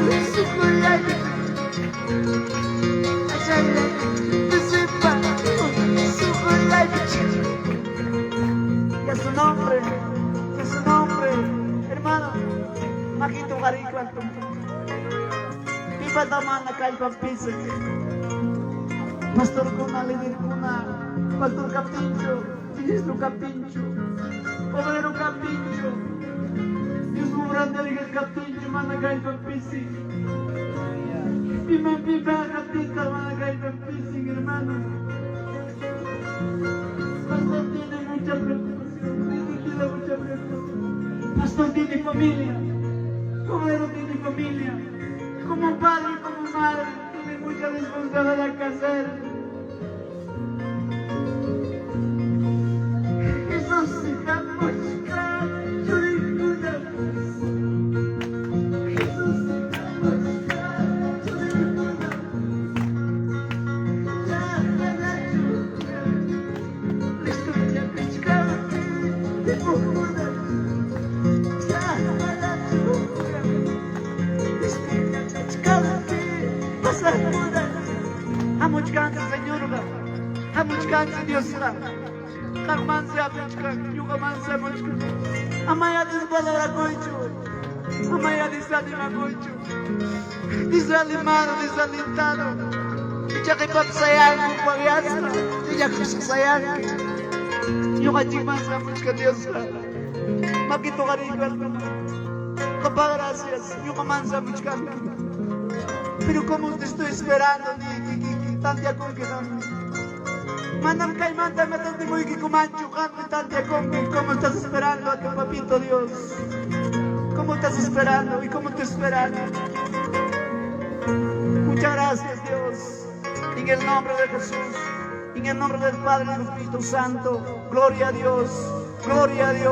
Y a su nombre, hermano, Majito Garico, Pipa Tamana, Caipa Pisa, Pastor Cuna, Líder Cuna, Pastor Capincho, Ministro Capincho, Obrero Capincho, Dios muy grande, el Capincho, Mana Caipa Pisi, Pipa Capita, Mana Caipa Pisi, hermano. Pastor tiene mucha preocupación, dirigida mucha preocupación. Pastor tiene familia, Obrero tiene familia, como padre y como madre, tiene mucha responsabilidad que hacer. Jesús se ha buscado, yo digo una vez. Jesús se ha buscado, yo digo una vez. La lluvia, la historia pescada, de una vez. La lluvia, la historia pescada, pasa una vez. A much cansa, Señor, a much cansa, Dios. Karmanse apechkan, yugamanse apechkan. Amaya disbalara koichu, amaya disalima koichu. Disalimado, desalentado. Dicha que papsayan, pagiastra, dicha que sayan. Yugachimanse apechkan, Dios. Makito karigual. Papá, gracias, yugamanse apechkan. Pero como te estoy esperando, ni tantia con que no. Manam kay manda metan de muy que comancho tantia con que cómo estás esperando a tu papito Dios. ¿Cómo estás esperando y cómo te esperan? Muchas gracias, Dios. En el nombre de Jesús, en el nombre del Padre y del Espíritu Santo. Gloria a Dios. Gloria a Dios.